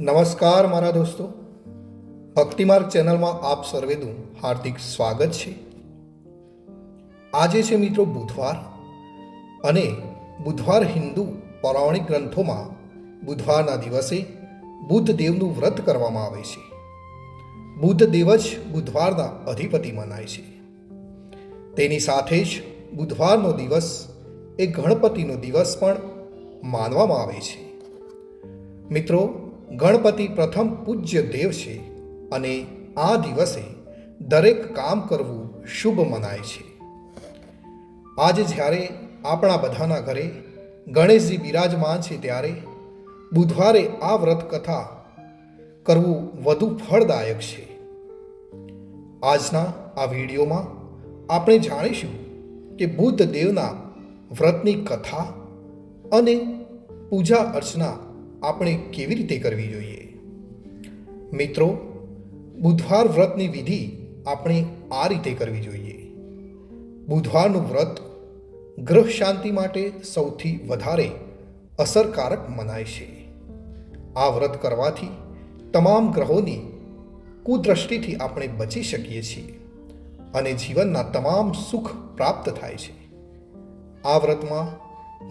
નમસ્કાર મારા દોસ્તો, ભક્તિમાર્ગ ચેનલમાં આપ સર્વેનું હાર્દિક સ્વાગત છે. આજે છે મિત્રો બુધવાર, અને બુધવાર હિન્દુ પૌરાણિક ગ્રંથોમાં બુધવારના દિવસે બુદ્ધદેવનું વ્રત કરવામાં આવે છે. બુદ્ધદેવ જ બુધવારના અધિપતિ મનાય છે. તેની સાથે જ બુધવારનો દિવસ એ ગણપતિનો દિવસ પણ માનવામાં આવે છે. મિત્રો, ગણપતિ પ્રથમ પૂજ્ય દેવ છે, અને આ દિવસે દરેક કામ કરવું શુભ મનાય છે. આજે જ્યારે આપણા બધાના ઘરે ગણેશજી બિરાજમાન છે, ત્યારે બુધવારે આ વ્રત કથા કરવું વધુ ફળદાયક છે. આજના આ વિડીયોમાં આપણે જાણીશું કે બુદ્ધ દેવના વ્રતની કથા અને પૂજા અર્ચના આપણે કેવી રીતે કરવી જોઈએ. મિત્રો, બુધવાર વ્રતની વિધિ આપણે આ રીતે કરવી જોઈએ. બુધવારનું વ્રત ગ્રહ શાંતિ માટે સૌથી વધારે અસરકારક મનાય છે. આ વ્રત કરવાથી તમામ ગ્રહોની કુદ્રષ્ટિથી આપણે બચી શકીએ છીએ અને જીવનના તમામ સુખ પ્રાપ્ત થાય છે. આ વ્રતમાં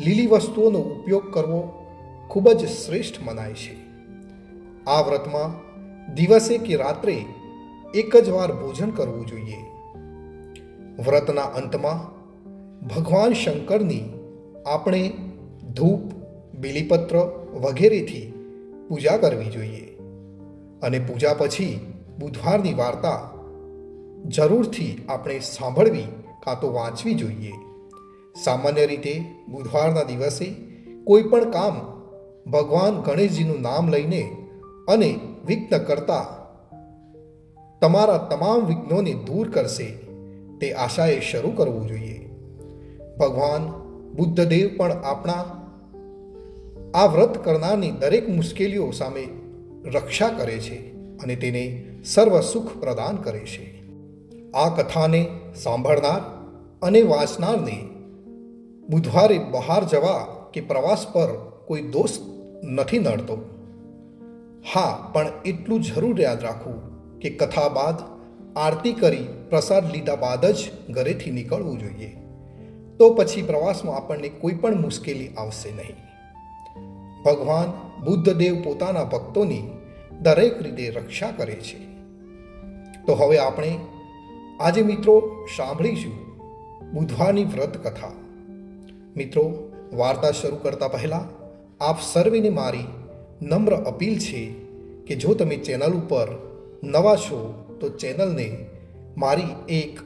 લીલી વસ્તુઓનો ઉપયોગ કરવો ખૂબ જ શ્રેષ્ઠ મનાય છે. આ વ્રતમાં દિવસે કે રાત્રે એક જ વાર ભોજન કરવું જોઈએ. વ્રતના અંતમાં ભગવાન શંકરની આપણે ધૂપ, બીલીપત્ર વગેરેથી પૂજા કરવી જોઈએ, અને પૂજા પછી બુધવારની વાર્તા જરૂરથી આપણે સાંભળવી કાં તો વાંચવી જોઈએ. સામાન્ય રીતે બુધવારના દિવસે કોઈ પણ કામ ભગવાન ગણેશજીનું નામ લઈને અને વિઘ્ન કરતા તમારા તમામ વિઘ્નોને દૂર કરશે તે આશાએ શરૂ કરવું જોઈએ. ભગવાન બુદ્ધદેવ પણ આપણા આ વ્રત કરનારની દરેક મુશ્કેલીઓ સામે રક્ષા કરે છે અને તેને સર્વ સુખ પ્રદાન કરે છે. આ કથાને સાંભળનાર અને વાંચનારને બુધવારે બહાર જવા કે પ્રવાસ પર કોઈ દોષ નથી નડતો. હા, પણ એટલું જરૂર યાદ રાખવું કે કથા બાદ આરતી કરી પ્રસાદ લીધા બાદ જ ઘરેથી નીકળવું જોઈએ. તો પછી પ્રવાસમાં આપણને કોઈ પણ મુશ્કેલી આવશે નહીં. ભગવાન બુદ્ધદેવ પોતાના ભક્તોની દરેક રીતે રક્ષા કરે છે. તો હવે આપણે આજે મિત્રો સાંભળીશું બુધવારની વ્રત કથા. મિત્રો, વાર્તા શરૂ કરતા પહેલા આપ સર્વેને મારી નમ્ર અપીલ છે કે જો તમે ચેનલ ઉપર નવા છો તો ચેનલને મારી એક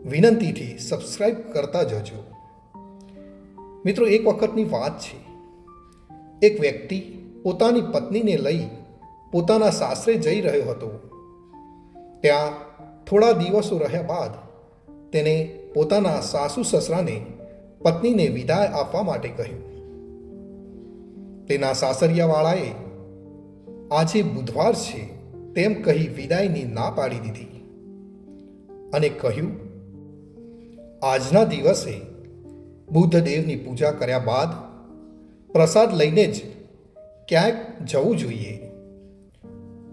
વિનંતીથી સબસ્ક્રાઈબ કરતા જજો. મિત્રો, એક વખતની વાત છે. એક વ્યક્તિ પોતાની પત્નીને લઈ પોતાના સાસરે જઈ રહ્યો હતો. ત્યાં થોડા દિવસો રહ્યા બાદ તેને પોતાના સાસુ સસરાને પત્નીને વિદાય આપવા માટે કહ્યું. તેના સાસરિયાવાળાએ આજે બુધવાર છે તેમ કહી વિદાયની ના પાડી દીધી અને કહ્યું, આજના દિવસે બુદ્ધદેવની પૂજા કર્યા બાદ પ્રસાદ લઈને જ ક્યાંક જવું જોઈએ.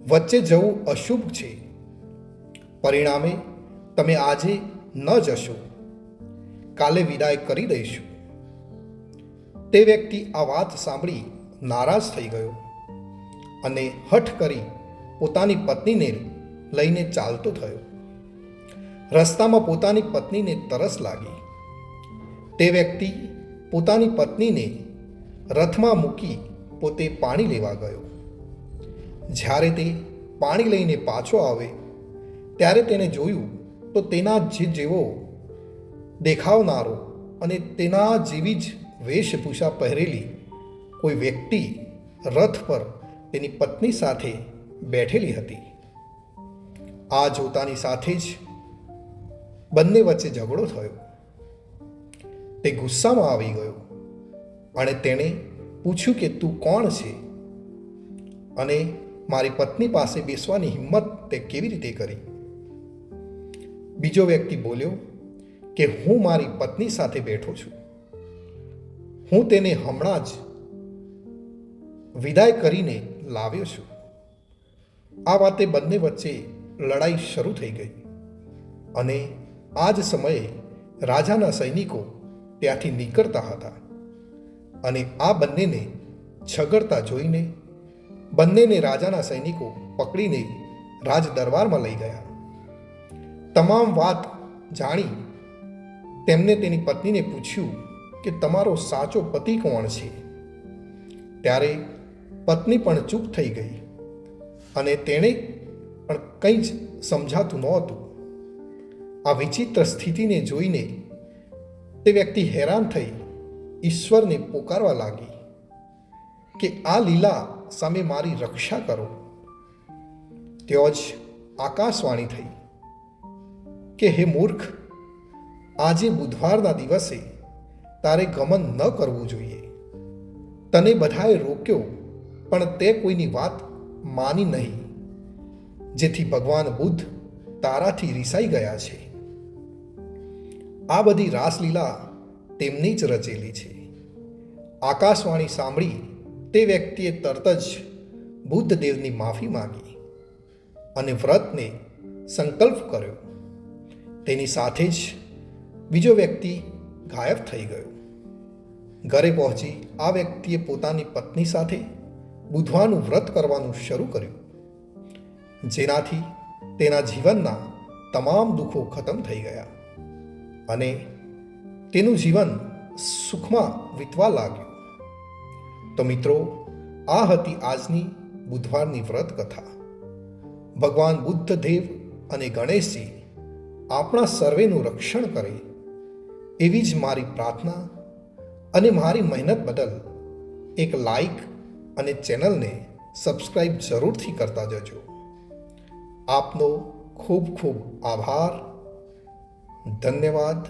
વચ્ચે જવું અશુભ છે. પરિણામે તમે આજે ન જશો, કાલે વિદાય કરી દઈશું. તે વ્યક્તિ આ વાત સાંભળી નારાજ થઈ ગયો અને હઠ કરી પોતાની પત્નીને લઈને ચાલતો થયો. રસ્તામાં પોતાની પત્નીને તરસ લાગી. તે વ્યક્તિ પોતાની પત્નીને રથમાં મૂકી પોતે પાણી લેવા ગયો. જ્યારે તે પાણી લઈને પાછો આવે ત્યારે તેને જોયું તો તેના જેવો દેખાવનારો અને તેના જેવી જ વેશભૂષા પહેરેલી કોઈ વ્યક્તિ રથ પર તેની પત્ની સાથે બેઠેલી હતી. આ જોતાની સાથે જ બંને વચ્ચે ઝઘડો થયો. તે ગુસ્સામાં આવી ગયો અને તેણે પૂછ્યું કે તું કોણ છે અને મારી પત્ની પાસે બેસવાની હિંમત તે કેવી રીતે કરી? બીજો વ્યક્તિ બોલ્યો કે હું મારી પત્ની સાથે બેઠો છું. હું તેને હમણાં જ વિદાય કરીને લાવ્યો છું. આ વાતે બંને વચ્ચે લડાઈ શરૂ થઈ ગઈ અને આ જ સમયે રાજાના સૈનિકો ત્યાંથી નીકળતા હતા અને આ બંનેને ઝઘડતા જોઈને બંનેને રાજાના સૈનિકો પકડીને રાજ દરબારમાં લઈ ગયા. તમામ વાત જાણી તેમને તેની પત્નીને પૂછ્યું કે તમારો સાચો પતિ કોણ છે? ત્યારે પત્ની પણ ચૂપ થઈ ગઈ અને તેણે પણ કંઈ જ સમજાતું નહોતું. આ વિચિત્ર સ્થિતિને જોઈને તે વ્યક્તિ હેરાન થઈ ઈશ્વરને પોકારવા લાગી કે આ લીલા સામે મારી રક્ષા કરો. ત્યો જ આકાશવાણી થઈ કે હે મૂર્ખ, આજે બુધવારના દિવસે તારે ગમન ન કરવું જોઈએ. તને બધાએ રોક્યો પણ તે કોઈની વાત માની નહીં, જેથી ભગવાન બુદ્ધ તારાથી રિસાઈ ગયા છે. આ બધી રાસલીલા તેમની જ રચેલી છે. આકાશવાણી સાંભળી તે વ્યક્તિએ તરત જ બુદ્ધ દેવની માફી માંગી અને વ્રતને સંકલ્પ કર્યો. તેની સાથે જ બીજો વ્યક્તિ ગાયબ થઈ ગયો. ઘરે પહોંચી આ વ્યક્તિએ પોતાની પત્ની સાથે બુધવારનું વ્રત કરવાનું શરૂ કર્યું, જેનાથી તેના જીવનના તમામ દુઃખો ખતમ થઈ ગયા અને તેનું જીવન સુખમાં વીતવા લાગ્યું. તો મિત્રો, આ હતી આજની બુધવારની વ્રત કથા. ભગવાન બુદ્ધ દેવ અને ગણેશજી આપણા સર્વેનું રક્ષણ કરે એવી જ મારી પ્રાર્થના અને મારી મહેનત બદલ એક લાઈક અને ચેનલને સબસ્ક્રાઈબ જરૂરથી કરતા જજો. આપનો ખૂબ ખૂબ આભાર. ધન્યવાદ.